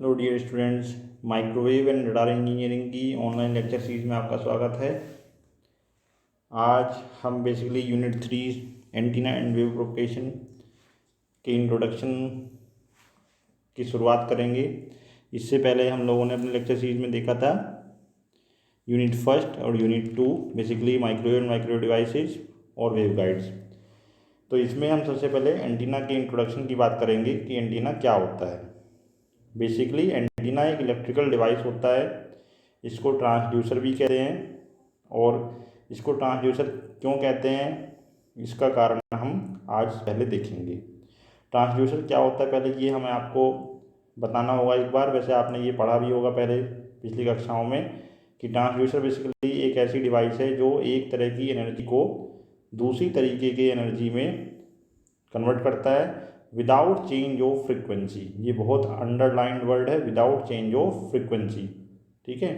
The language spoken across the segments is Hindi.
Hello dear students, microwave and radar engineering की ऑनलाइन लेक्चर सीरीज में आपका स्वागत है। आज हम basically unit 3 antenna and wave propagation के इंट्रोडक्शन की शुरुआत करेंगे। इससे पहले हम लोगों ने अपने लेक्चर सीरीज में देखा था यूनिट 1 और unit 2 basically microwave and microwave devices और वेव गाइड्स। तो इसमें हम सबसे पहले एंटीना के इंट्रोडक्शन की बात करेंगे कि एंटीना क्या होता है। बेसिकली एंटीना एक इलेक्ट्रिकल डिवाइस होता है, इसको ट्रांसड्यूसर भी कहते हैं। और इसको ट्रांसड्यूसर क्यों कहते हैं, इसका कारण हम आज पहले देखेंगे। ट्रांसड्यूसर क्या होता है पहले ये हमें आपको बताना होगा एक बार। वैसे आपने ये पढ़ा भी होगा पहले पिछली कक्षाओं में कि ट्रांसड्यूसर बेसिकली एक ऐसी डिवाइस है जो एक तरह की एनर्जी को दूसरी तरीके की एनर्जी में कन्वर्ट करता है विदाउट चेंज ऑफ फ्रिक्वेंसी। ये बहुत अंडरलाइंड वर्ड है, विदाउट चेंज ऑफ फ्रिक्वेंसी। ठीक है,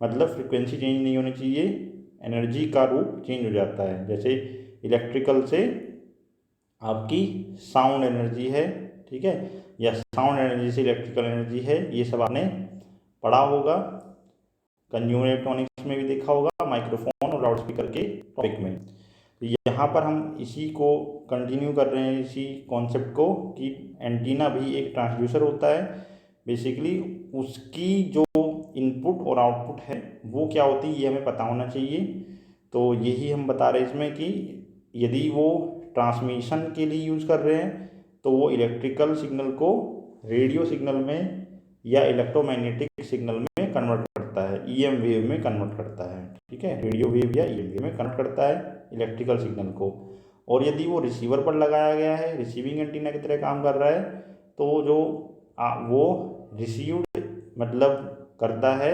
मतलब फ्रिक्वेंसी चेंज नहीं होनी चाहिए, एनर्जी का रूप चेंज हो जाता है। जैसे इलेक्ट्रिकल से आपकी साउंड एनर्जी है, ठीक है, या साउंड एनर्जी से इलेक्ट्रिकल एनर्जी है, ये सब आपने पढ़ा होगा। कंज्यूमर इलेक्ट्रॉनिक्स में भी देखा होगा, माइक्रोफोन और लाउड स्पीकर के टॉपिक में। तो यहाँ पर हम इसी को कंटिन्यू कर रहे हैं, इसी कॉन्सेप्ट को कि एंटीना भी एक ट्रांसड्यूसर होता है। बेसिकली उसकी जो इनपुट और आउटपुट है वो क्या होती है ये हमें पता होना चाहिए। तो यही हम बता रहे हैं इसमें कि यदि वो ट्रांसमिशन के लिए यूज़ कर रहे हैं तो वो इलेक्ट्रिकल सिग्नल को रेडियो सिग्नल में या इलेक्ट्रोमैग्नेटिक सिग्नल में कन्वर्ट करता है, ईएम वेव में कन्वर्ट करता है। ठीक है, रेडियो वेव या ईएम वेव में कन्वर्ट करता है इलेक्ट्रिकल सिग्नल को। और यदि वो रिसीवर पर लगाया गया है, रिसीविंग एंटीना की तरह काम कर रहा है, तो जो वो रिसीव्ड मतलब करता है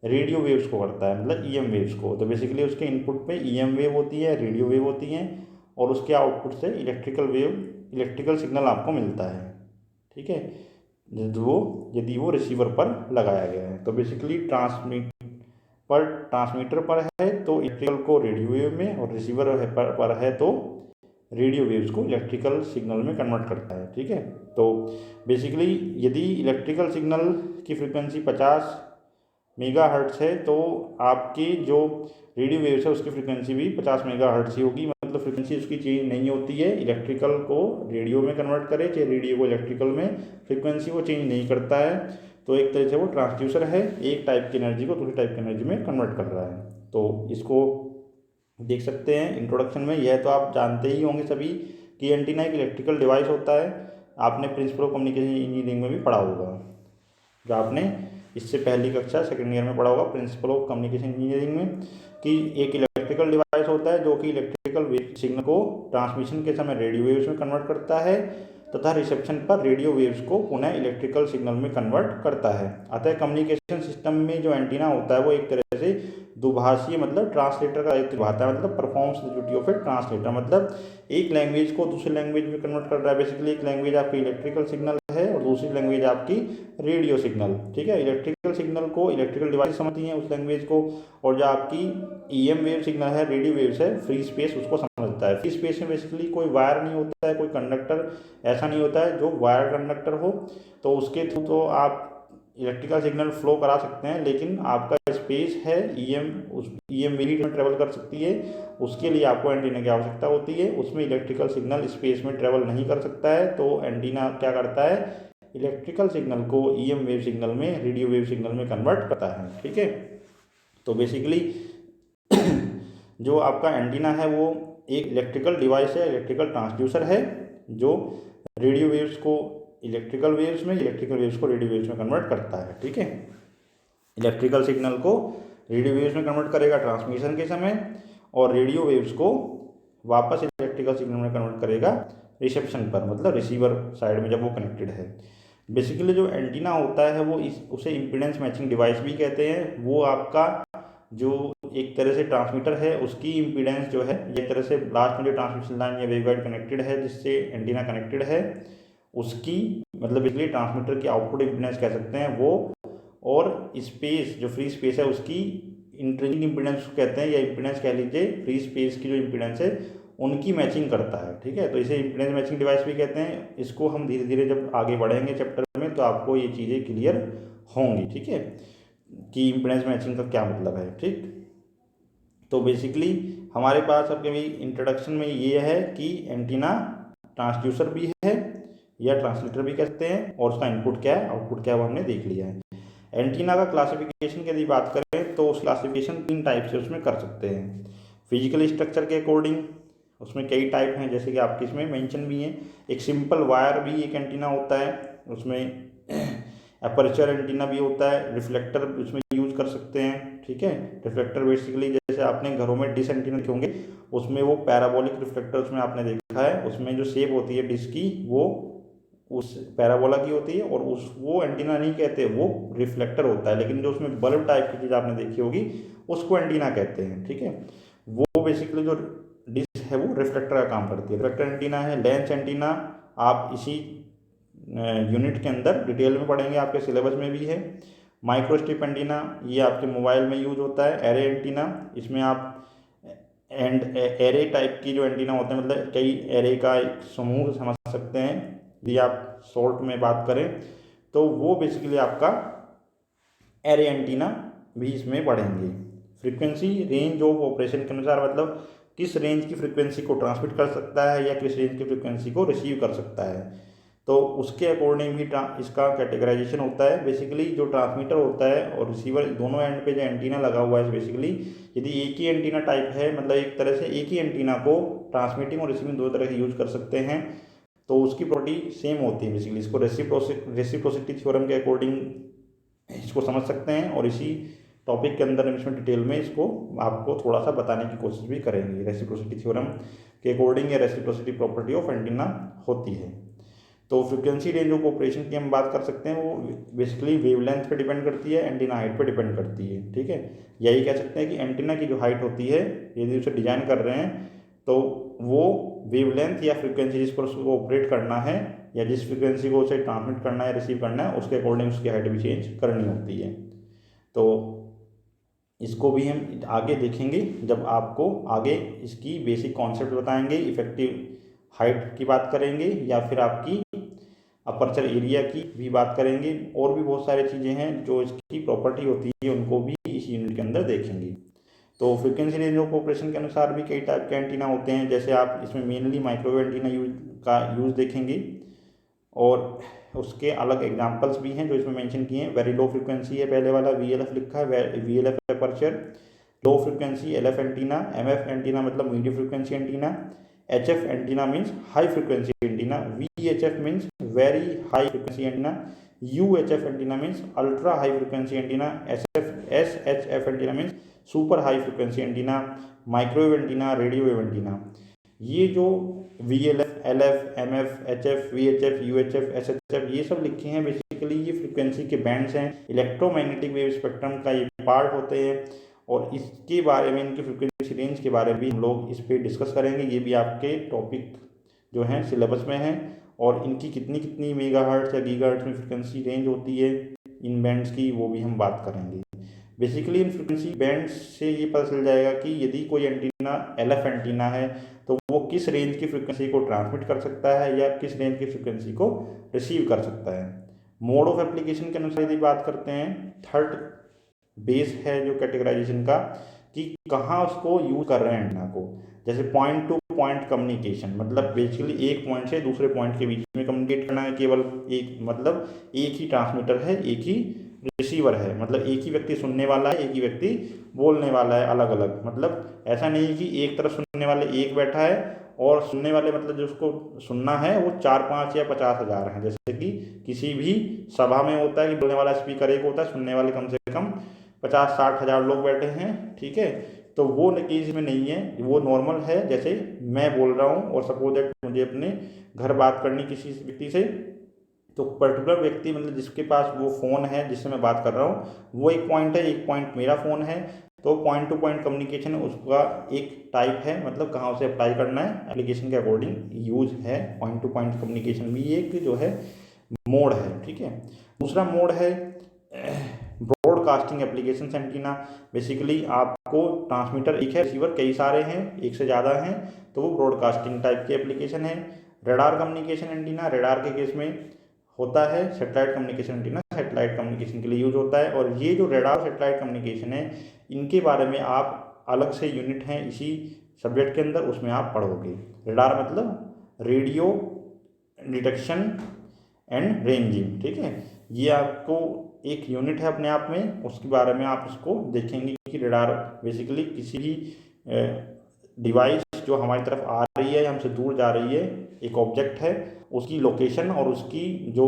रेडियो वेव्स को करता है, मतलब ईएम वेव्स को। तो बेसिकली उसके इनपुट पे ईएम वेव होती है, रेडियो वेव होती हैं, और उसके आउटपुट से इलेक्ट्रिकल सिग्नल आपको मिलता है। ठीक है, यदि वो रिसीवर पर लगाया गया है। तो बेसिकली ट्रांसमीटर पर है तो इलेक्ट्रिकल को रेडियो वेव में, और रिसीवर पर है तो रेडियो वेव्स को इलेक्ट्रिकल सिग्नल में कन्वर्ट करता है। ठीक है, तो बेसिकली यदि इलेक्ट्रिकल सिग्नल की फ्रीक्वेंसी 50 मेगाहर्ट्ज़ है तो आपकी जो रेडियो वेव्स है उसकी फ्रीक्वेंसी भी 50 मेगाहर्ट्ज़ ही होगी। मतलब फ्रीक्वेंसी उसकी चेंज नहीं होती है, इलेक्ट्रिकल को रेडियो में कन्वर्ट करे चाहे रेडियो को इलेक्ट्रिकल में, फ्रीक्वेंसी वो चेंज नहीं करता है। तो एक तरह से वो ट्रांसड्यूसर है, एक टाइप की एनर्जी को दूसरी टाइप की एनर्जी में कन्वर्ट कर रहा है। तो इसको देख सकते हैं इंट्रोडक्शन में। यह तो आप जानते ही होंगे सभी कि एंटीना एक इलेक्ट्रिकल डिवाइस होता है। आपने प्रिंसिपल ऑफ कम्युनिकेशन इंजीनियरिंग में भी पढ़ा होगा, जो आपने इससे पहली कक्षा सेकंड ईयर में पढ़ा होगा प्रिंसिपल ऑफ कम्युनिकेशन इंजीनियरिंग में, कि एक इलेक्ट्रिकल डिवाइस होता है जो कि इलेक्ट्रिकल सिग्नल को ट्रांसमिशन के समय रेडियो वेव्स में कन्वर्ट करता है तथा रिसेप्शन पर रेडियो वेव्स को पुनः इलेक्ट्रिकल सिग्नल में कन्वर्ट करता है। अतः कम्युनिकेशन सिस्टम में जो एंटीना होता है वो एक तरह से दुभाषीय मतलब ट्रांसलेटर का दायित्व निभाता है, मतलब performs the duty of A translator. मतलब एक लैंग्वेज को दूसरी लैंग्वेज में कन्वर्ट कर रहा है। बेसिकली एक लैंग्वेज आपकी इलेक्ट्रिकल सिग्नल है और दूसरी लैंग्वेज आपकी रेडियो सिग्नल। ठीक है, इलेक्ट्रिकल सिग्नल को इलेक्ट्रिकल डिवाइस समझती हैं उस लैंग्वेज को, और जो आपकी ईएम वेव सिग्नल है, रेडियो वेव्स है, फ्री स्पेस उसको समझता है। फ्री स्पेस में बेसिकली कोई वायर नहीं होता है, कोई कंडक्टर ऐसा नहीं होता है जो वायर कंडक्टर हो, तो उसके थ्रू तो आप इलेक्ट्रिकल सिग्नल फ्लो करा सकते हैं, लेकिन आपका स्पेस है ईएम वेव में ट्रेवल कर सकती है, उसके लिए आपको एंटीना की आवश्यकता होती है। उसमें इलेक्ट्रिकल सिग्नल स्पेस में ट्रेवल नहीं कर सकता है, तो एंटीना क्या करता है, इलेक्ट्रिकल सिग्नल को ईएम वेव सिग्नल में, रेडियो वेव सिग्नल में कन्वर्ट करता है। ठीक है, तो बेसिकली जो आपका एंटीना है वो एक इलेक्ट्रिकल डिवाइस है, इलेक्ट्रिकल ट्रांसड्यूसर है, जो रेडियो वेव्स को इलेक्ट्रिकल वेव्स में, इलेक्ट्रिकल वेव्स को रेडियो वेव्स में कन्वर्ट करता है। ठीक है, इलेक्ट्रिकल सिग्नल को रेडियो वेव्स में कन्वर्ट करेगा ट्रांसमिशन के समय, और रेडियो वेव्स को वापस इलेक्ट्रिकल सिग्नल में कन्वर्ट करेगा रिसेप्शन पर, मतलब रिसीवर साइड में जब वो कनेक्टेड है। बेसिकली जो एंटीना होता है वो उसे इम्पीडेंस मैचिंग डिवाइस भी कहते हैं। वो आपका जो एक तरह से ट्रांसमीटर है उसकी इम्पीडेंस जो है, एक तरह से लास्ट में जो ट्रांसमिशन लाइन या वेवगाइड कनेक्टेड है जिससे एंटीना कनेक्टेड है उसकी, मतलब बेसिकली ट्रांसमीटर की आउटपुट इम्पीडेंस कह सकते हैं वो, और स्पेस जो फ्री स्पेस है उसकी इंट्रिंसिक इम्पीडेंस कहते हैं, या इम्पीडेंस कह लीजिए, फ्री स्पेस की जो इम्पीडेंस है उनकी मैचिंग करता है। ठीक है, तो इसे इम्पीडेंस मैचिंग डिवाइस भी कहते हैं। इसको हम धीरे धीरे जब आगे बढ़ेंगे चैप्टर में तो आपको ये चीज़ें क्लियर होंगी, ठीक है, कि इम्पीडेंस मैचिंग का क्या मतलब है। ठीक, तो बेसिकली हमारे पास अब कभी इंट्रोडक्शन में ये है कि एंटीना ट्रांसड्यूसर भी है या ट्रांसलेटर भी कह सकते हैं, और उसका इनपुट क्या है, आउटपुट क्या है, वो हमने देख लिया है। एंटीना का क्लासिफिकेशन की यदि बात करें तो उस क्लासिफिकेशन 3 टाइप से उसमें कर सकते हैं। फिजिकल स्ट्रक्चर के अकॉर्डिंग उसमें कई टाइप हैं, जैसे कि आपके इसमें मेंशन भी है। एक सिंपल वायर भी एक एंटीना होता है, उसमें अपर्चर एंटीना भी होता है, रिफ्लेक्टर उसमें यूज कर सकते हैं, ठीक है। रिफ्लेक्टर बेसिकली जैसे आपने घरों में डिश एंटीना देखे होंगे, उसमें वो पैराबोलिक रिफ्लेक्टर उसमें आपने देखा है, उसमें जो शेप होती है डिश की वो उस पैराबोला की होती है, और उस वो एंटीना नहीं कहते, वो रिफ्लेक्टर होता है। लेकिन जो उसमें बल्ब टाइप की चीज़ आपने देखी होगी उसको एंटीना कहते हैं, ठीक है। वो बेसिकली जो डिश है वो रिफ्लेक्टर का काम करती है, रिफ्लेक्टर एंटीना है। लेंस एंटीना आप इसी यूनिट के अंदर डिटेल में पढ़ेंगे, आपके सिलेबस में भी है। माइक्रोस्ट्रिप एंटीना ये आपके मोबाइल में यूज होता है। एरे एंटीना, इसमें आप एंड एरे टाइप की जो एंटीना होते हैं, मतलब कई एरे का एक समूह समझ सकते हैं, यदि आप शॉर्ट में बात करें तो वो बेसिकली आपका एरे एंटीना भी इसमें पढ़ेंगे। फ्रीक्वेंसी रेंज ऑफ ऑपरेशन के अनुसार, मतलब किस रेंज की फ्रीक्वेंसी को ट्रांसमिट कर सकता है या किस रेंज की फ्रीक्वेंसी को रिसीव कर सकता है, तो उसके अकॉर्डिंग भी इसका कैटेगराइजेशन होता है। बेसिकली जो ट्रांसमीटर होता है और रिसीवर दोनों एंड पे जो एंटीना लगा हुआ है, बेसिकली यदि एक ही एंटीना टाइप है, मतलब एक तरह से एक ही एंटीना को ट्रांसमिटिंग और रिसीविंग दो तरह से यूज कर सकते हैं, तो उसकी प्रॉपर्टी सेम होती है। बेसिकली इसको रेसिप्रोसिटी थ्योरम के अकॉर्डिंग इसको समझ सकते हैं, और इसी टॉपिक के अंदर हम इसमें डिटेल में इसको आपको थोड़ा सा बताने की कोशिश भी करेंगे। रेसिप्रोसिटी थ्योरम के अकॉर्डिंग या रेसिप्रोसिटी प्रॉपर्टी ऑफ एंटीना होती है। तो फ्रीक्वेंसी रेंज ऑफ ऑपरेशन की हम बात कर सकते हैं, वो बेसिकली वेवलेंथ पे डिपेंड करती है, एंटीना हाइट पे डिपेंड करती है, ठीक है। यही कह सकते हैं कि एंटीना की जो हाइट होती है, यदि उसे डिजाइन कर रहे हैं तो वो वेवलेंथ या फ्रीक्वेंसी जिस पर उसको ऑपरेट करना है या जिस फ्रीक्वेंसी को उसे ट्रांसमिट करना है, रिसीव करना है, उसके अकॉर्डिंग उसकी हाइट भी चेंज करनी होती है। तो इसको भी हम आगे देखेंगे जब आपको आगे इसकी बेसिक कॉन्सेप्ट बताएंगे। इफेक्टिव हाइट की बात करेंगे या फिर आपकी अपर्चर एरिया की भी बात करेंगे, और भी बहुत सारी चीज़ें हैं जो इसकी प्रॉपर्टी होती है, उनको भी इस यूनिट के अंदर देखेंगे। तो फ्रीक्वेंसी रेंज ऑफ ऑपरेशन के अनुसार भी कई टाइप के एंटीना होते हैं, जैसे आप इसमें मेनली माइक्रोवेव एंटीना यूज़ देखेंगे, और उसके अलग एग्जांपल्स भी हैं जो इसमें मेंशन किए हैं। वेरी लो फ्रीक्वेंसी है पहले वाला, VLF लिखा है, VLF aperture. Low frequency LF antenna, MF antenna मतलब medium frequency antenna, HF antenna means high frequency antenna, VHF means very high frequency antenna, UHF antenna means ultra high frequency antenna, SHF antenna means super high frequency antenna, microwave antenna, radio wave antenna. ये जो VLF, LF, MF, HF, VHF, UHF, SHF ये सब लिखे हैं, बेसिकली ये फ्रीक्वेंसी के बैंड्स हैं, इलेक्ट्रोमैग्नेटिक वेव स्पेक्ट्रम का ये पार्ट होते हैं, और इसके बारे में, इनकी फ्रीक्वेंसी रेंज के बारे में भी हम लोग इस पर डिस्कस करेंगे। ये भी आपके टॉपिक जो हैं सिलेबस में हैं, और इनकी कितनी कितनी मेगाहर्ट्ज या गीगाहर्ट्ज में फ्रीक्वेंसी रेंज होती है इन बैंड्स की, वो भी हम बात करेंगे। बेसिकली इन फ्रीक्वेंसी बैंड्स से ये पता चल जाएगा कि यदि कोई एंटीना LF एंटीना है तो वो किस रेंज की फ्रीक्वेंसी को ट्रांसमिट कर सकता है या किस रेंज की फ्रीक्वेंसी को रिसीव कर सकता है। मोड ऑफ एप्लीकेशन के अनुसार यदि बात करते हैं, थर्ड बेस है जो कैटेगराइजेशन का, कि कहाँ उसको यूज कर रहे हैं एंटीना को। जैसे पॉइंट टू पॉइंट कम्युनिकेशन, मतलब बेसिकली एक पॉइंट से दूसरे पॉइंट के बीच में कम्युनिकेट करना है, केवल एक, मतलब एक ही ट्रांसमीटर है, एक ही रिसीवर है, मतलब एक ही व्यक्ति सुनने वाला है, एक ही व्यक्ति बोलने वाला है, अलग अलग। मतलब ऐसा नहीं है कि एक तरफ सुनने वाले एक बैठा है और सुनने वाले मतलब जो उसको सुनना है वो 4-5 या 50,000 हैं। जैसे कि किसी भी सभा में होता है कि बोलने वाला स्पीकर एक होता है, सुनने वाले कम से कम 50-60 हज़ार लोग बैठे हैं, ठीक है। तो वो केस में नहीं है, वो नॉर्मल है। जैसे मैं बोल रहा हूँ और सपोज दैट मुझे अपने घर बात करनी किसी व्यक्ति से, तो पर्टिकुलर व्यक्ति मतलब जिसके पास वो फ़ोन है जिससे मैं बात कर रहा हूँ, वो एक पॉइंट है, एक पॉइंट मेरा फ़ोन है। तो पॉइंट टू पॉइंट कम्युनिकेशन उसका एक टाइप है, मतलब कहाँ उसे अप्लाई करना है, एप्लीकेशन के अकॉर्डिंग यूज है। पॉइंट टू पॉइंट कम्युनिकेशन भी एक जो है मोड है, ठीक है। दूसरा मोड है ब्रॉडकास्टिंग एप्लीकेशन एंटीना। बेसिकली आपको ट्रांसमीटर एक है, रिसीवर कई सारे हैं, एक से ज़्यादा हैं, तो वो ब्रॉडकास्टिंग टाइप की एप्लीकेशन है। रडार कम्युनिकेशन एंटीना, रडार के केस में होता है satellite communication antenna satellite communication के लिए यूज होता है। और ये जो रेडार सैटेलाइट कम्युनिकेशन है, इनके बारे में आप अलग से यूनिट हैं इसी सब्जेक्ट के अंदर, उसमें आप पढ़ोगे। रेडार मतलब रेडियो डिटेक्शन एंड रेंजिंग, ठीक है। ये आपको एक यूनिट है अपने आप में, उसके बारे में आप उसको देखेंगे कि रेडार बेसिकली किसी भी डिवाइस जो हमारी तरफ आ रही है या हमसे दूर जा रही है, एक ऑब्जेक्ट है, उसकी लोकेशन और उसकी जो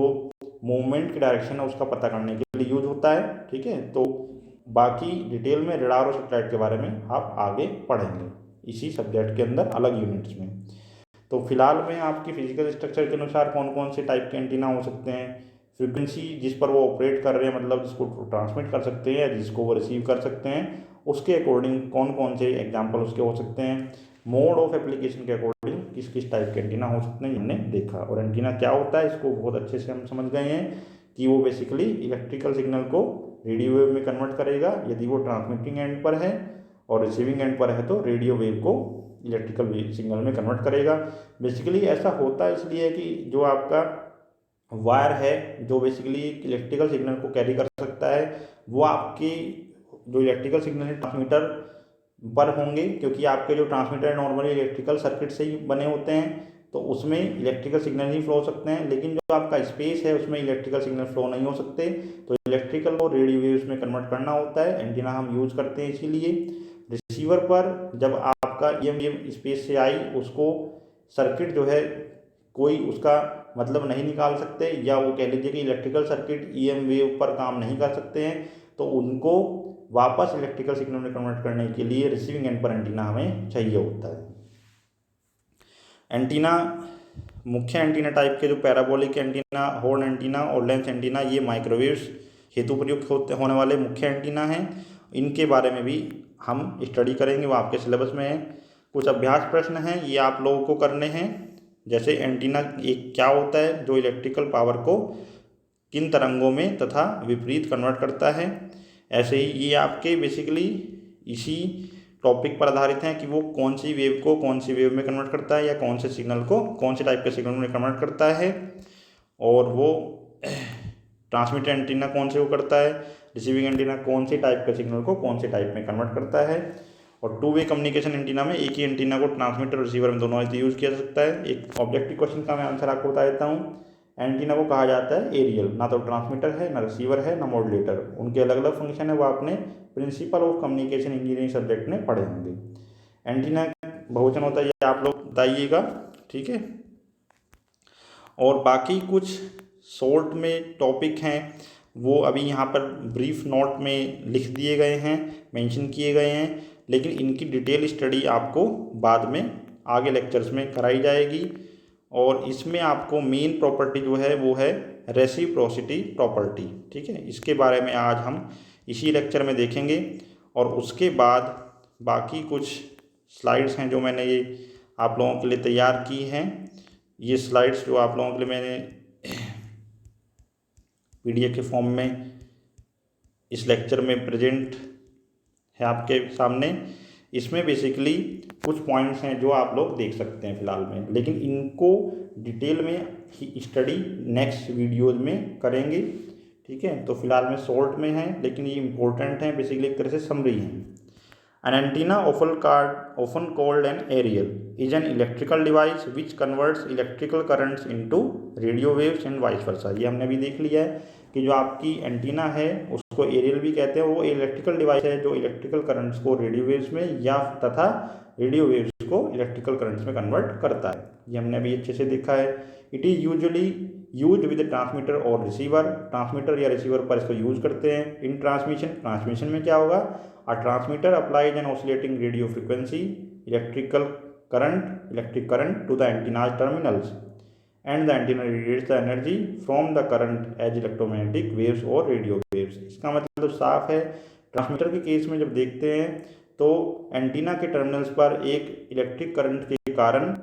मूवमेंट की डायरेक्शन है उसका पता करने के लिए यूज होता है, ठीक है। तो बाकी डिटेल में रेडार और सैटेलाइट के बारे में आप आगे पढ़ेंगे इसी सब्जेक्ट के अंदर अलग यूनिट्स में। तो फिलहाल में आपकी फिजिकल स्ट्रक्चर के अनुसार कौन कौन से टाइप के एंटीना हो सकते हैं, फ्रीक्वेंसी जिस पर वो ऑपरेट कर रहे हैं, मतलब जिसको ट्रांसमिट कर सकते हैं या जिसको वो रिसीव कर सकते हैं, उसके अकॉर्डिंग कौन कौन से एग्जाम्पल उसके हो सकते हैं, मोड ऑफ एप्लीकेशन के अकॉर्डिंग किस किस टाइप के एंटीना हो सकते हैं, हमने देखा। और एंटीना क्या होता है इसको बहुत अच्छे से हम समझ गए हैं कि वो बेसिकली इलेक्ट्रिकल सिग्नल को रेडियो वेव में कन्वर्ट करेगा यदि वो ट्रांसमिटिंग एंड पर है, और रिसीविंग एंड पर है तो रेडियो वेव को इलेक्ट्रिकल सिग्नल में कन्वर्ट करेगा। बेसिकली ऐसा होता है इसलिए कि जो आपका वायर है जो बेसिकली इलेक्ट्रिकल सिग्नल को कैरी कर सकता है, वो आपकी जो इलेक्ट्रिकल सिग्नल है ट्रांसमीटर पर होंगे, क्योंकि आपके जो ट्रांसमीटर नॉर्मली इलेक्ट्रिकल सर्किट से ही बने होते हैं, तो उसमें इलेक्ट्रिकल सिग्नल ही फ्लो हो सकते हैं। लेकिन जो आपका स्पेस है उसमें इलेक्ट्रिकल सिग्नल फ्लो नहीं हो सकते, तो इलेक्ट्रिकल को रेडियो वेव्स में कन्वर्ट करना होता है, एंटीना हम यूज करते हैं इसीलिए। रिसीवर पर जब आपका EM वेव स्पेस से आई, उसको सर्किट जो है कोई उसका मतलब नहीं निकाल सकते, या वो कह लीजिए कि इलेक्ट्रिकल सर्किट EM वेव पर काम नहीं कर सकते हैं, तो उनको वापस इलेक्ट्रिकल सिग्नल में कन्वर्ट करने के लिए रिसीविंग एंड पर एंटीना हमें चाहिए होता है। एंटीना मुख्य एंटीना टाइप के जो पैराबोलिक एंटीना, हॉर्न एंटीना और लेंस एंटीना, ये माइक्रोवेव्स हेतु प्रयुक्त होने वाले मुख्य एंटीना हैं। इनके बारे में भी हम स्टडी करेंगे, वो आपके सिलेबस में है। कुछ अभ्यास प्रश्न हैं, ये आप लोगों को करने हैं। जैसे एंटीना एक क्या होता है जो इलेक्ट्रिकल पावर को किन तरंगों में तथा विपरीत कन्वर्ट करता है। ऐसे ही ये आपके बेसिकली इसी टॉपिक पर आधारित हैं कि वो कौन सी वेव को कौन सी वेव में कन्वर्ट करता है, या कौन से सिग्नल को कौन से टाइप के सिग्नल में कन्वर्ट करता है, और वो ट्रांसमिट एंटीना कौन से को करता है, रिसीविंग एंटीना कौन से टाइप के सिग्नल को कौन से टाइप में कन्वर्ट करता है। और टू वे कम्युनिकेशन एंटीना में एक ही एंटीना को ट्रांसमीटर और रिसीवर में दोनों यूज़ किया जा सकता है। एक ऑब्जेक्टिव क्वेश्चन का मैं आंसर आपको बता देता हूँ। एंटीना को कहा जाता है एरियल, ना तो ट्रांसमीटर है, ना रिसीवर है, ना मॉड्यूलेटर, उनके अलग अलग फंक्शन है, वो आपने principle of communication engineering subject में पढ़े होंगे। एंटीना बहुवचन होता है, ये आप लोग बताइएगा, ठीक है। और बाकी कुछ शॉर्ट में टॉपिक हैं, वो अभी यहाँ पर ब्रीफ नोट में लिख दिए गए हैं, मेंशन किए गए हैं, लेकिन इनकी डिटेल स्टडी आपको बाद में आगे लेक्चर्स में कराई जाएगी। और इसमें आपको मेन प्रॉपर्टी जो है वो है रेसिप्रोसिटी प्रॉपर्टी, ठीक है। इसके बारे में आज हम इसी लेक्चर में देखेंगे। और उसके बाद बाकी कुछ स्लाइड्स हैं जो मैंने ये आप लोगों के लिए तैयार की हैं। ये स्लाइड्स जो आप लोगों के लिए मैंने PDF के फॉर्म में इस लेक्चर में प्रेजेंट है आपके सामने। इसमें बेसिकली कुछ पॉइंट्स हैं जो आप लोग देख सकते हैं फिलहाल में, लेकिन इनको डिटेल में स्टडी नेक्स्ट वीडियोज में करेंगे, ठीक है। तो फिलहाल में शॉर्ट में है, लेकिन ये इंपॉर्टेंट है, बेसिकली एक तरह से समरी है। An antenna often called an aerial is an electrical device which converts electrical currents into radio waves and vice versa। ये हमने अभी देख लिया है कि जो आपकी एंटीना है उसको एरियल भी कहते हैं, वो इलेक्ट्रिकल डिवाइस है जो इलेक्ट्रिकल करंट्स को रेडियो वेव्स में या तथा रेडियो वेव्स को इलेक्ट्रिकल करंट्स में कन्वर्ट करता है। ये हमने अभी अच्छे से देखा है। It is usually use with transmitter और रिसीवर, ट्रांसमीटर या रिसीवर पर इसको यूज करते हैं। इन ट्रांसमिशन में क्या होगा, A transmitter applies an oscillating radio frequency electric current to the antenna's terminals, and the antenna radiates the energy from the current as electromagnetic waves or radio waves। इसका मतलब साफ है, ट्रांसमीटर के केस में जब देखते हैं तो एंटीना के टर्मिनल्स पर एक इलेक्ट्रिक करंट के कारण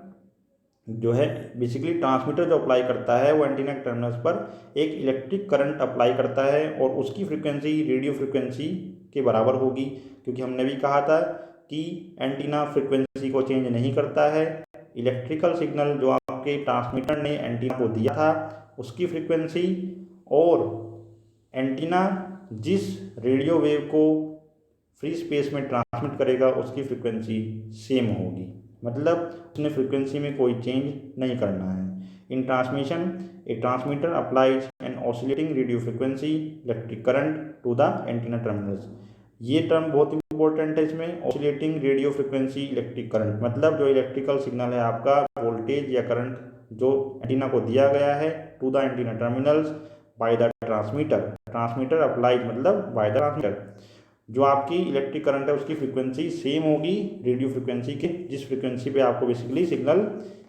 जो है बेसिकली ट्रांसमीटर जो अप्लाई करता है वो एंटीना के टर्मिनल्स पर एक इलेक्ट्रिक करंट अप्लाई करता है, और उसकी फ्रीक्वेंसी रेडियो फ्रीक्वेंसी के बराबर होगी, क्योंकि हमने भी कहा था कि एंटीना फ्रीक्वेंसी को चेंज नहीं करता है। इलेक्ट्रिकल सिग्नल जो आपके ट्रांसमीटर ने एंटीना को दिया था उसकी फ्रीक्वेंसी और एंटीना जिस रेडियो वेव को फ्री स्पेस में ट्रांसमिट करेगा उसकी फ्रीक्वेंसी सेम होगी, मतलब उसने फ्रीक्वेंसी में कोई चेंज नहीं करना है। In transmission a transmitter applies an oscillating radio frequency electric current to the antenna terminals. ये टर्म बहुत इंपॉर्टेंट है इसमें, oscillating radio frequency electric current, मतलब जो इलेक्ट्रिकल सिग्नल है आपका वोल्टेज या करंट जो एंटीना को दिया गया है to the antenna terminals by the transmitter, transmitter applied मतलब बाय द ट्रांसमीटर, जो आपकी इलेक्ट्रिक करंट है उसकी फ्रीक्वेंसी सेम होगी रेडियो फ्रीक्वेंसी के, जिस फ्रीक्वेंसी पे आपको बेसिकली सिग्नल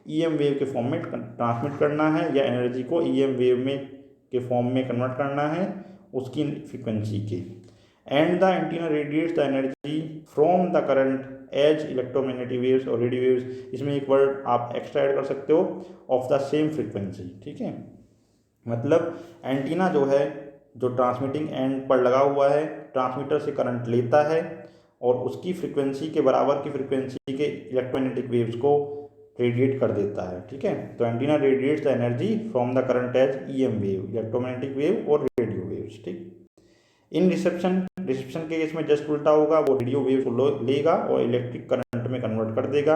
ईएम वेव के फॉर्म में ट्रांसमिट करना है या एनर्जी को ईएम वेव में के फॉर्म में कन्वर्ट करना है उसकी फ्रीक्वेंसी के। And the antenna radiates the energy from the current as electromagnetic waves और रेडियो वेव्स, इसमें एक वर्ड आप एक्स्ट्रा ऐड कर सकते हो, ऑफ द सेम फ्रीक्वेंसी। ठीक है, मतलब एंटीना जो है जो ट्रांसमिटिंग एंड पर लगा हुआ है ट्रांसमीटर से करंट लेता है और उसकी फ्रीक्वेंसी के बराबर की फ्रीक्वेंसी के इलेक्ट्रोमैग्नेटिक वेव्स को रेडिएट कर देता है। ठीक है, तो antenna radiates the energy from the current as EM wave, electromagnetic wave और रेडियो वेव्स। ठीक, इन रिसेप्शन के केस में जस्ट उल्टा होगा, वो रेडियो वेव को लेगा और इलेक्ट्रिक करंट में कन्वर्ट कर देगा।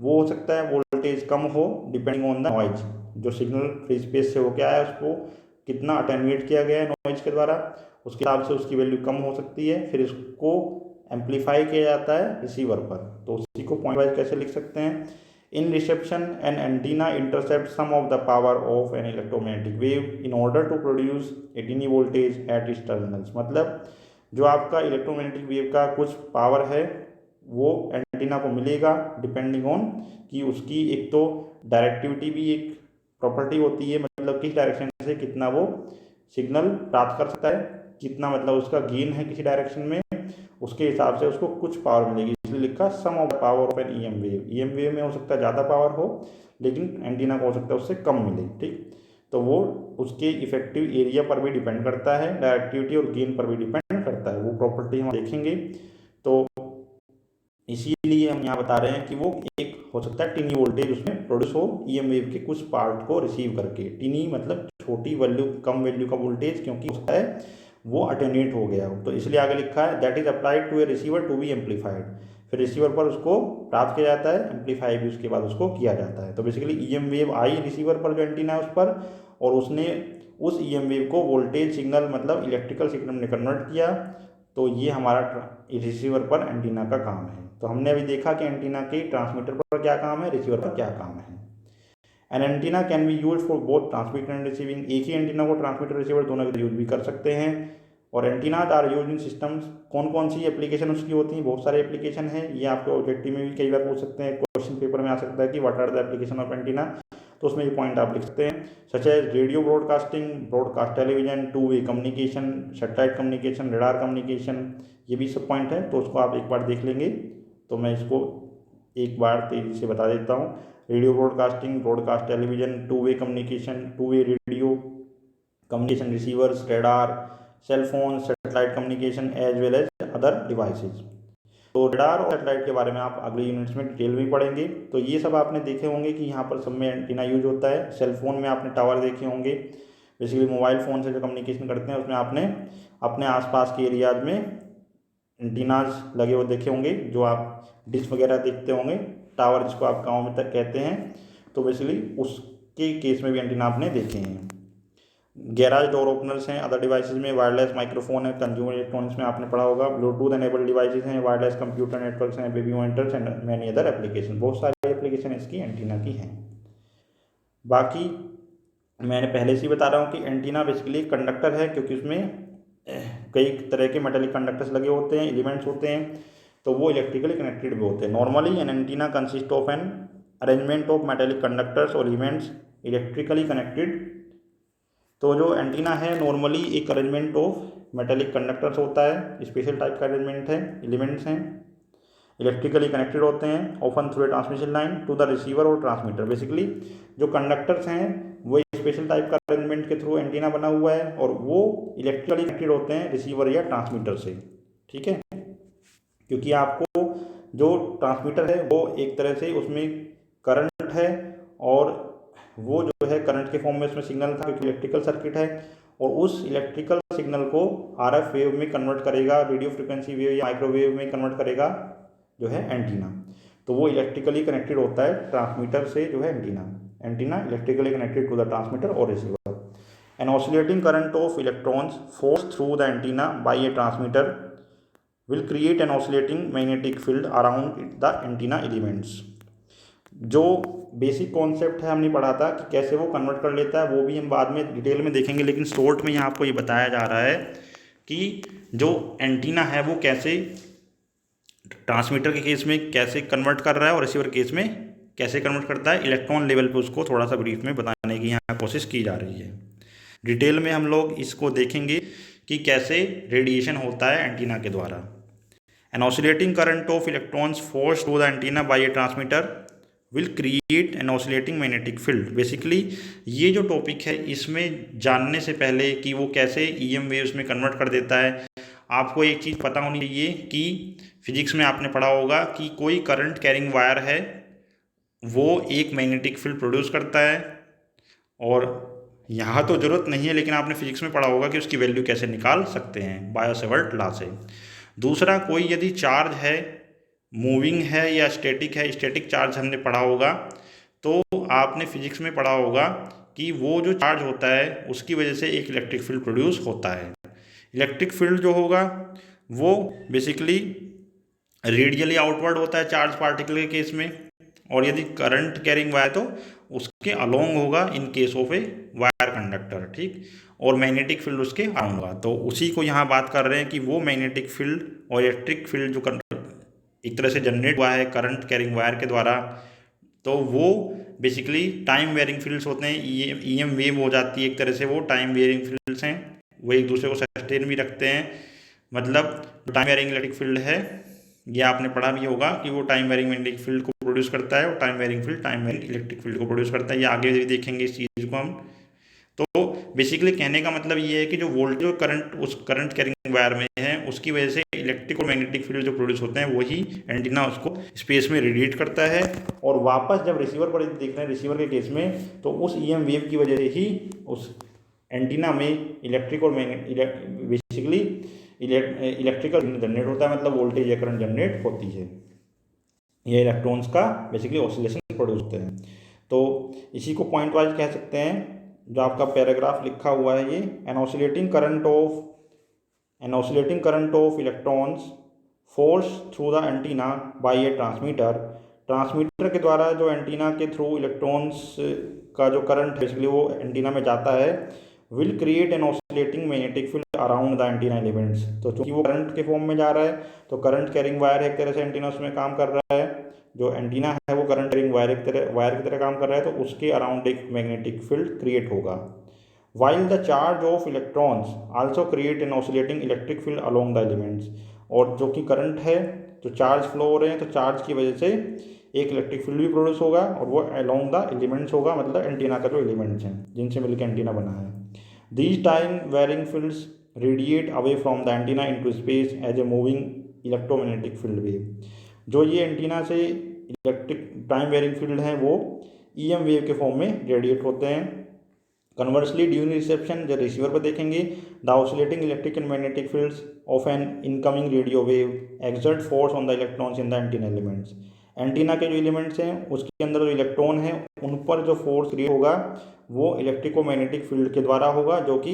वो हो सकता है वोल्टेज कम हो डिपेंडिंग ऑन द नॉइज, जो सिग्नल फ्री स्पेस से होकर आया उसको कितना अटेन्यूएट किया गया है नॉइज के द्वारा, उसके हिसाब से उसकी वैल्यू कम हो सकती है, फिर इसको एम्पलीफाई किया जाता है रिसीवर पर। तो उसी को पॉइंट वाइज कैसे लिख सकते हैं, in reception an antenna intercept some of the power of an electromagnetic wave in order to produce a tiny voltage at its terminals, मतलब जो आपका इलेक्ट्रोमैग्नेटिक वेव का कुछ पावर है वो एंटीना को मिलेगा डिपेंडिंग ऑन कि उसकी एक तो डायरेक्टिविटी भी एक प्रॉपर्टी होती है, मतलब किस डायरेक्शन से कितना वो सिग्नल प्राप्त कर सकता है, कितना मतलब उसका गेन है किसी डायरेक्शन में, उसके हिसाब से उसको कुछ पावर मिलेगी, इसलिए लिखा some of the power of an EM wave. EM wave में हो सकता है ज़्यादा पावर हो लेकिन एंटीना को हो सकता है उससे कम मिले। ठीक, तो वो उसके इफेक्टिव एरिया पर भी डिपेंड करता है, डायरेक्टिविटी और गेन पर भी डिपेंड करता है, वो प्रॉपर्टी हम देखेंगे। तो इसीलिए हम यहाँ बता रहे हैं कि वो एक हो सकता है टीनी वोल्टेज उसमें प्रोड्यूस हो ईएम वेव के कुछ पार्ट को रिसीव करके। टीनी मतलब छोटी वैल्यू, कम वैल्यू का वोल्टेज, क्योंकि होता है वो अटेन्यूएट हो गया हो, तो इसलिए आगे लिखा है that is applied to a receiver to be amplified, फिर रिसीवर पर उसको प्राप्त किया जाता है, एम्पलीफाई भी उसके बाद उसको किया जाता है। तो बेसिकली ईएम वेव आई रिसीवर पर जो एंटीना है उस पर, और उसने उस ईएम वेव को वोल्टेज सिग्नल मतलब इलेक्ट्रिकल सिग्नल में कन्वर्ट किया, तो ये हमारा रिसीवर पर एंटीना का काम है। तो हमने अभी देखा कि एंटीना के ट्रांसमीटर पर क्या काम है, रिसीवर पर क्या काम है। An antenna can be use for both transmit and receiving, एक ही एंटीना को ट्रांसमीटर रिसीवर दोनों के यूज भी कर सकते हैं। और antennas are use in systems, कौन कौन सी एप्लीकेशन उसकी होती हैं, बहुत सारे एप्लीकेशन है, ये आपको ऑब्जेक्टिव में भी कई बार पूछ सकते हैं, क्वेश्चन पेपर में आ सकता है कि what are the application of antenna, तो उसमें ये पॉइंट आप लिख सकते हैं, such as radio broadcasting, broadcast television, two way communication, satellite communication, radar communication, ये भी सब पॉइंट है, तो उसको आप एक बार देख लेंगे। तो मैं इसको एक बार तेजी से बता देता हूँ, radio broadcasting, broadcast television, two way communication, two way radio communication receivers, radar, cell phone, satellite communication as well as other devices. तो रडार और सैटेलाइट के बारे में आप अगले यूनिट्स में डिटेल में पढ़ेंगे। तो ये सब आपने देखे होंगे कि यहाँ पर सब में एंटीना यूज होता है। सेल फोन में आपने टावर देखे होंगे, बेसिकली मोबाइल फ़ोन से जो कम्युनिकेशन करते हैं उसमें आपने अपने आसपास के एरियाज में एंटीनाज लगे हुए देखे होंगे, जो आप डिश वगैरह देखते होंगे, टावर जिसको आप गाँव में तक कहते हैं, तो बेसिकली उसके केस में भी एंटीना आपने देखे हैं। गैराज डोर ओपनर्स हैं अदर डिवाइसेज में, वायरलेस माइक्रोफोन है कंज्यूमर इलेक्ट्रॉनिक्स में आपने पढ़ा होगा, ब्लूटूथ एनेबल्ड डिवाइसेज हैं, वायरलेस कंप्यूटर नेटवर्क्स हैं, baby monitors and many other application, बहुत सारी एप्लीकेशन इसकी एंटीना की हैं। बाकी मैंने पहले से ही बता रहा हूँ कि एंटीना बेसिकली कंडक्टर है, क्योंकि उसमें कई तरह के मेटेलिक कंडक्टर्स लगे होते हैं, एलिमेंट्स होते हैं, तो वो इलेक्ट्रिकली कनेक्टेड भी होते हैं। Normally an antenna consist of an arrangement of metallic conductors और एलिमेंट्स इलेक्ट्रिकली कनेक्टेड। तो जो एंटीना है नॉर्मली एक अरेंजमेंट ऑफ मेटेलिक कंडक्टर्स होता है, स्पेशल टाइप का अरेंजमेंट है, एलिमेंट्स हैं, इलेक्ट्रिकली कनेक्टेड होते हैं, often through a transmission line to the receiver और ट्रांसमीटर। बेसिकली जो कंडक्टर्स हैं वो स्पेशल टाइप का अरेंजमेंट के थ्रू एंटीना बना हुआ है और वो इलेक्ट्रिकली कनेक्टेड होते हैं रिसीवर या ट्रांसमीटर से। ठीक है, क्योंकि आपको जो ट्रांसमीटर है वो एक तरह से उसमें करंट है और वो जो है करंट के फॉर्म में उसमें सिग्नल था, क्योंकि इलेक्ट्रिकल सर्किट है, और उस इलेक्ट्रिकल सिग्नल को आरएफ वेव में कन्वर्ट करेगा, रेडियो फ्रिक्वेंसी वेव या माइक्रोवेव में कन्वर्ट करेगा जो है एंटीना। तो वो इलेक्ट्रिकली कनेक्टेड होता है ट्रांसमीटर से जो है antenna. Antenna electrically connected to the transmitter और receiver. An oscillating current of electrons force through the antenna by a transmitter will create an oscillating magnetic field around the antenna elements. जो बेसिक कॉन्सेप्ट है हमने पढ़ा था कि कैसे वो कन्वर्ट कर लेता है, वो भी हम बाद में डिटेल में देखेंगे, लेकिन शॉर्ट में यहाँ आपको ये बताया जा रहा है कि जो एंटीना है वो कैसे ट्रांसमीटर के केस में कैसे कन्वर्ट कर रहा है और रिसीवर केस में कैसे कन्वर्ट करता है। इलेक्ट्रॉन लेवल पे उसको थोड़ा सा ब्रीफ में बताने की यहाँ कोशिश की जा रही है। डिटेल में हम लोग इसको देखेंगे कि कैसे रेडिएशन होता है एंटीना के द्वारा। An oscillating current of electrons force to the antenna by a transmitter will create an oscillating magnetic field. Basically ये जो टॉपिक है इसमें जानने से पहले कि वो कैसे ईएम वेव्स में कन्वर्ट कर देता है, आपको एक चीज़ पता होनी चाहिए कि फिजिक्स में आपने पढ़ा होगा कि कोई करंट कैरिंग वायर है वो एक मैग्नेटिक फील्ड प्रोड्यूस करता है। और यहाँ तो ज़रूरत नहीं है, लेकिन आपने फिजिक्स में पढ़ा होगा कि उसकी वैल्यू कैसे निकाल सकते हैं बायो-सेवर्ट लॉ से। दूसरा, कोई यदि चार्ज है, मूविंग है या स्टैटिक है, स्टैटिक चार्ज हमने पढ़ा होगा, तो आपने फिजिक्स में पढ़ा होगा कि वो जो चार्ज होता है उसकी वजह से एक इलेक्ट्रिक फील्ड प्रोड्यूस होता है। इलेक्ट्रिक फील्ड जो होगा वो बेसिकली रेडियली आउटवर्ड होता है चार्ज पार्टिकल के केस में, और यदि करंट कैरिंग वायर तो उसके अलोंग होगा in case of a wire conductor, ठीक। और मैग्नेटिक फील्ड उसके अराउंड होगा। तो उसी को यहाँ बात कर रहे हैं कि वो मैग्नेटिक फील्ड और इलेक्ट्रिक फील्ड जो एक तरह से जनरेट हुआ है करंट कैरिंग वायर के द्वारा, तो वो बेसिकली टाइम वेयरिंग फील्ड्स होते हैं। ईएम वेव हो जाती है एक तरह से, वो टाइम वेयरिंग फील्ड्स हैं, वो एक दूसरे को सस्टेन भी रखते हैं। मतलब टाइम वेयरिंग इलेक्ट्रिक फील्ड है, ये आपने पढ़ा भी होगा कि वो टाइम वेयरिंग मैग्नेटिक फील्ड को प्रोड्यूस करता है, और time wearing field time wearing electric field को प्रोड्यूस करता है। ये आगे भी देखेंगे इस चीज़ को हम। तो बेसिकली कहने का मतलब ये है कि जो वोल्टेज और करंट उस करंट कैरिंग वायर में है उसकी वजह से इलेक्ट्रिक और मैग्नेटिक फील्ड जो प्रोड्यूस होते हैं वही एंटीना उसको स्पेस में रेडिएट करता है, और वापस जब रिसीवर पर देख रहे हैं रिसीवर के केस में, तो उस ईएम वेव की वजह से ही उस एंटीना में इलेक्ट्रिक और बेसिकली इलेक्ट्रिकल जनरेट होता है, मतलब वोल्टेज या करंट जनरेट होती है। ये इलेक्ट्रॉन्स का बेसिकली ऑसिलेशन प्रोड्यूस होते हैं। तो इसी को पॉइंट वाइज कह सकते हैं। जो आपका पैराग्राफ लिखा हुआ है ये, an oscillating current of electrons force through the antenna by a transmitter. Transmitter के द्वारा जो एंटीना के थ्रू इलेक्ट्रॉन्स का जो करंट बेसिकली वो एंटीना में जाता है, will create an oscillating magnetic field around the antenna elements. तो चूंकि वो करंट के फॉर्म में जा रहा है, तो करंट कैरिंग वायर एक तरह से एंटीना उसमें काम कर रहा है। जो एंटीना है वो करंट कैरिंग वायर की तरह काम कर रहा है, तो उसके अराउंड एक मैग्नेटिक फील्ड क्रिएट होगा। While the charge of electrons also create an oscillating electric field along the elements. और जो कि करंट है, तो चार्ज फ्लो हो रहे हैं, तो चार्ज की वजह से एक इलेक्ट्रिक फील्ड भी प्रोड्यूस होगा, और वो अलोंग द एलिमेंट्स होगा, मतलब एंटीना का जो एलिमेंट्स हैं जिनसे मिलकर एंटीना बना है। These time varying fields radiate away from the antenna into space as a moving electromagnetic field wave. जो ये एंटीना से इलेक्ट्रिक टाइम वेयरिंग फील्ड हैं वो ईएम वेव के फॉर्म में रेडिएट होते हैं। कन्वर्सली ड्यूरिंग रिसेप्शन, जब रिसीवर पर देखेंगे, the oscillating electric and magnetic fields of N incoming radio wave exert force on the electrons in the antenna elements. Antenna के जो एलिमेंट्स हैं उसके अंदर जो इलेक्ट्रॉन है उन पर जो फोर्स क्रिएट होगा वो इलेक्ट्रिको मैग्नेटिक फील्ड के द्वारा होगा, जो कि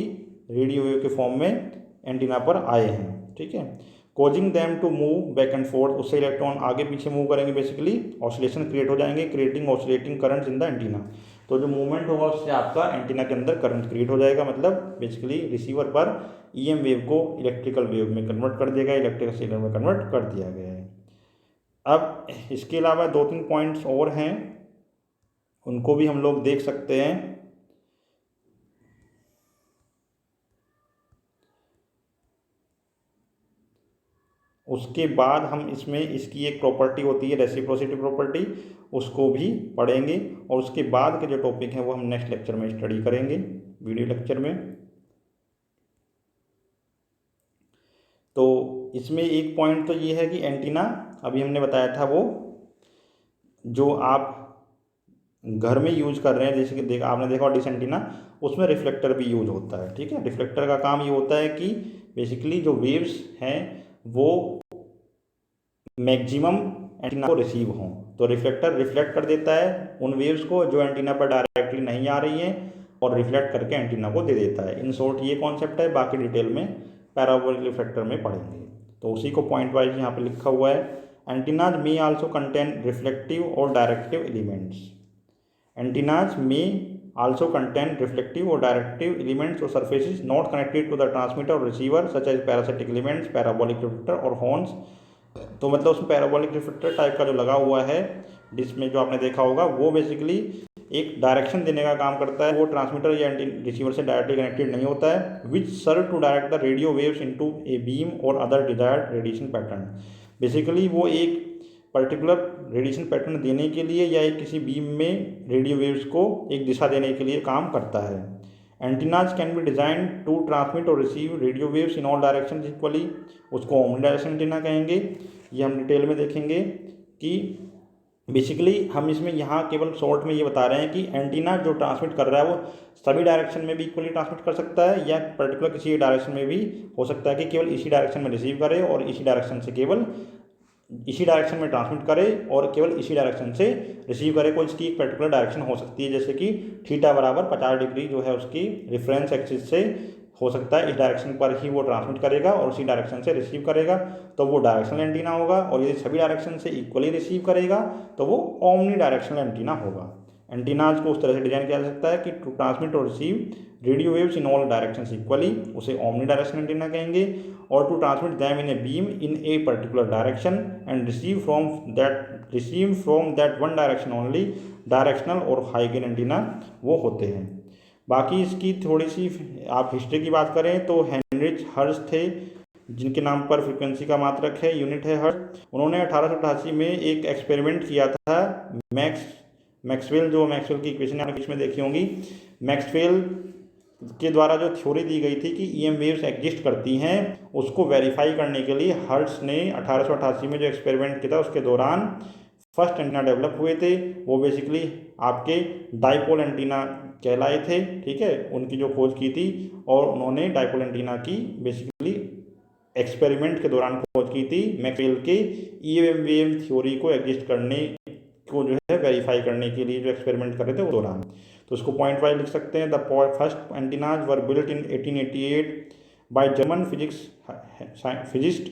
रेडियो वेव के फॉर्म में एंटीना पर आए हैं, ठीक है। Causing them to move back and forth, उससे इलेक्ट्रॉन आगे पीछे मूव करेंगे, बेसिकली ऑसिलेशन क्रिएट हो जाएंगे, creating oscillating currents in the antenna. तो जो मूवमेंट होगा उससे आपका एंटीना के अंदर करंट क्रिएट हो जाएगा, मतलब बेसिकली रिसीवर पर ईएम वेव को इलेक्ट्रिकल वेव में कन्वर्ट कर देगा, इलेक्ट्रिकल सिग्नल में कन्वर्ट कर दिया गया है। अब इसके अलावा 2-3 पॉइंट्स और हैं, उनको भी हम लोग देख सकते हैं। उसके बाद हम इसमें इसकी एक प्रॉपर्टी होती है रेसिप्रोसिटी प्रॉपर्टी, उसको भी पढ़ेंगे, और उसके बाद के जो टॉपिक हैं वो हम नेक्स्ट लेक्चर में स्टडी करेंगे, वीडियो लेक्चर में। तो इसमें एक पॉइंट तो ये है कि एंटीना अभी हमने बताया था, वो जो आप घर में यूज कर रहे हैं, जैसे कि आपने देखा डिश एंटीना, उसमें रिफ्लेक्टर भी यूज होता है। ठीक है, रिफ्लेक्टर का काम ये होता है कि बेसिकली जो वेव्स हैं वो मैक्सिमम एंटीना को रिसीव हों, तो रिफ्लेक्टर रिफ्लेक्ट कर देता है उन वेव्स को जो एंटीना पर डायरेक्टली नहीं आ रही हैं, और रिफ्लेक्ट करके एंटीना को दे देता है। इन शॉर्ट ये कॉन्सेप्ट है, बाकी डिटेल में पैराबोलिक रिफ्लेक्टर में पढ़ेंगे। तो उसी को पॉइंट वाइज यहाँ पे लिखा हुआ है। Antennas may also contain reflective और directive elements. Antennas may also contain reflective or directive elements or surfaces not connected to the transmitter or receiver, such as parasitic elements, parabolic reflector और horns। तो मतलब उसमें पैराबोलिक रिफ्लेक्टर टाइप का जो लगा हुआ है डिश में, जो आपने देखा होगा, वो बेसिकली एक डायरेक्शन देने का काम करता है। वो ट्रांसमीटर या रिसीवर से डायरेक्टली कनेक्टेड नहीं होता है। Which serve to direct the radio waves into a beam और other desired radiation pattern. Basically वो एक पर्टिकुलर रेडिएशन पैटर्न देने के लिए या एक किसी बीम में रेडियो वेव्स को एक दिशा देने के लिए काम करता है। Antennas can be design to transmit और receive radio waves in all direction equally. उसको ओमनी डायरेक्शन एंटीना कहेंगे। ये हम डिटेल में देखेंगे कि बेसिकली हम इसमें यहाँ केवल शॉर्ट में ये बता रहे हैं कि एंटीना जो ट्रांसमिट कर रहा है वो सभी डायरेक्शन में भी इक्वली ट्रांसमिट कर सकता है, या पर्टिकुलर किसी डायरेक्शन में भी हो सकता है कि केवल इसी डायरेक्शन में रिसीव करे और इसी डायरेक्शन से केवल इसी डायरेक्शन में ट्रांसमिट करे और केवल इसी डायरेक्शन से रिसीव करे। कोई इसकी एक पर्टिकुलर डायरेक्शन हो सकती है, जैसे कि थीटा बराबर 50 डिग्री जो है उसकी रेफरेंस एक्सिस से हो सकता है इस डायरेक्शन पर ही वो ट्रांसमिट करेगा और उसी डायरेक्शन से रिसीव करेगा, तो वो डायरेक्शनल एंटीना होगा। और यदि सभी डायरेक्शन से इक्वली रिसीव करेगा तो वो ओमनी डायरेक्शनल एंटीना होगा। एंटीनाज को उस तरह से डिजाइन किया जा सकता है कि टू ट्रांसमिट और receive radio waves in all directions equally, उसे ओमनी डायरेक्शनल एंटीना कहेंगे। और to transmit them in a beam in a particular direction and receive from that one direction only, directional और हाई गेन एंटीना वो होते हैं। बाकी इसकी थोड़ी सी आप हिस्ट्री की बात करें तो हेनरिच हर्ट्ज थे, जिनके नाम पर फ्रीक्वेंसी का मात्रक है, यूनिट है हर्ट्ज। उन्होंने 1888 में एक एक्सपेरिमेंट किया था। मैक्सवेल की इक्वेशन आपने इसमें देखी होंगी। मैक्सवेल के द्वारा जो थ्योरी दी गई थी कि ईएम वेव्स एग्जिस्ट करती हैं, उसको वेरीफाई करने के लिए हर्ट्ज ने 1888 में जो एक्सपेरिमेंट किया था उसके दौरान फर्स्ट एंटीना डेवलप हुए थे। वो बेसिकली आपके डाइपोल एंटीना कहलाए थे। ठीक है, उनकी जो खोज की थी, और उन्होंने डाइपोल एंटीना की बेसिकली एक्सपेरिमेंट के दौरान खोज की थी। मैक्सवेल के ईएम वेव थ्योरी को एग्जिस्ट करने को जो है वेरीफाई करने के लिए जो एक्सपेरिमेंट कर रहे थे उस दौरान। तो उसको पॉइंट वाइज लिख सकते हैं। The first antennas were built in 1888 by German physicist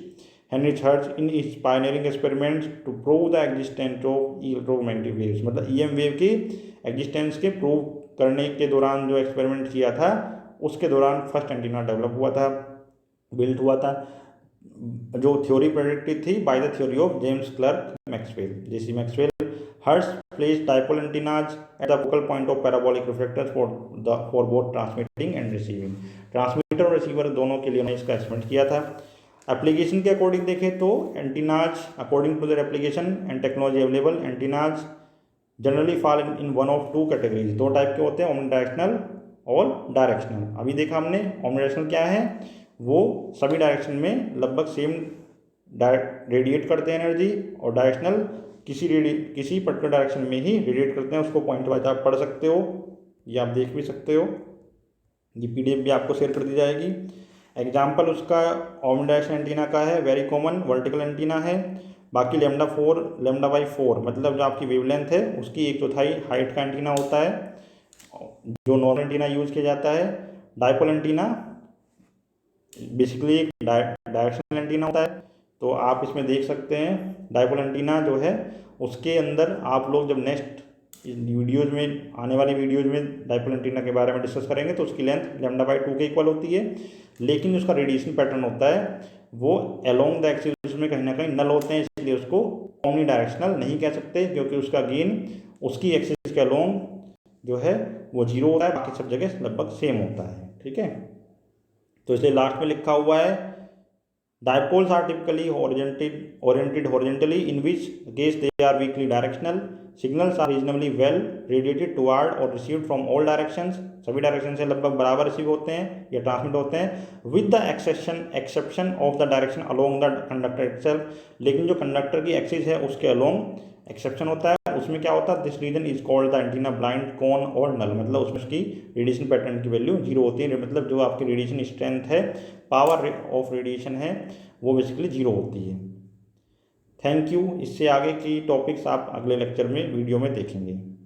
Heinrich Hertz in his pioneering experiments to prove the existence of electromagnetic waves. मतलब ईएम वेव की एग्जिस्टेंस के प्रूव करने के दौरान जो एक्सपेरिमेंट किया था उसके दौरान फर्स्ट एंटीना डेवलप हुआ था, बिल्ट हुआ था, जो थ्योरी प्रेडिक्टेड थी by the theory of James Clerk Maxwell, J C Maxwell. Hertz placed dipole antennas at the focal point of parabolic reflectors for both transmitting and receiving। Transmitter और रिसीवर दोनों के लिए उन्होंने इसका एक्सपेरिमेंट किया था। एप्लीकेशन के अकॉर्डिंग देखें तो antennas according to their application and technology available, antennas generally fall in one of two categories. दो टाइप के होते हैं, ओमनी डायरेक्शनल और डायरेक्शनल। अभी देखा हमने ओमनी डायरेक्शनल क्या है, वो सभी डायरेक्शन में लगभग सेम रेडिएट करते हैं एनर्जी, और डायरेक्शनल किसी पर्टिकुलर डायरेक्शन में ही रेडिएट करते हैं। उसको पॉइंट वाइज आप पढ़ सकते हो, ये आप देख भी सकते हो, ये पीडीएफ भी आपको शेयर कर दी जाएगी। एग्जाम्पल उसका ओमनी डायरेक्शन एंटीना का है, वेरी कॉमन वर्टिकल एंटीना है। बाकी λ/4 मतलब जो आपकी वेवलेंथ है उसकी 1/4 हाइट का एंटीना होता है, जो नॉर्मल एंटीना यूज किया जाता है। डाइपोल एंटीना बेसिकली एक डायरेक्शनल एंटीना होता है। तो आप इसमें देख सकते हैं डाइपोल एंटीना जो है उसके अंदर आप लोग जब नेक्स्ट वीडियोज़ में, आने वाली वीडियोज़ में डाइपोल एंटीना के बारे में डिस्कस करेंगे तो उसकी लेंथ λ/2 के इक्वल होती है, लेकिन उसका रेडिएशन पैटर्न होता है वो अलोंग द एक्सिस में कहीं ना कहीं नल होते हैं, इसलिए उसको ओमनी डायरेक्शनल नहीं कह सकते, क्योंकि उसका गेन उसकी एक्सिस के अलोंग जो है वो 0 होता है, बाकी सब जगह लगभग सेम होता है। ठीक है, तो इसलिए लास्ट में लिखा हुआ है dipoles are typically oriented horizontally, in which case they are weakly directional. Signals are reasonably well radiated toward or received from all directions। सभी डायरेक्शन से लगभग बराबर रिसीव होते हैं या ट्रांसमिट होते हैं, with the exception of the direction along the conductor itself। लेकिन जो कंडक्टर की एक्सिस है उसके अलोंग एक्सेप्शन होता है, उसमें क्या होता है, this region is called the antenna blind cone और नल, मतलब उसमें उसकी रेडिएशन पैटर्न की वैल्यू जीरो होती है, मतलब जो आपकी रेडिएशन स्ट्रेंथ है, पावर ऑफ रेडिएशन है, वो बेसिकली जीरो होती है। Thank you. इससे आगे की टॉपिक्स आप अगले लेक्चर में वीडियो में देखेंगे।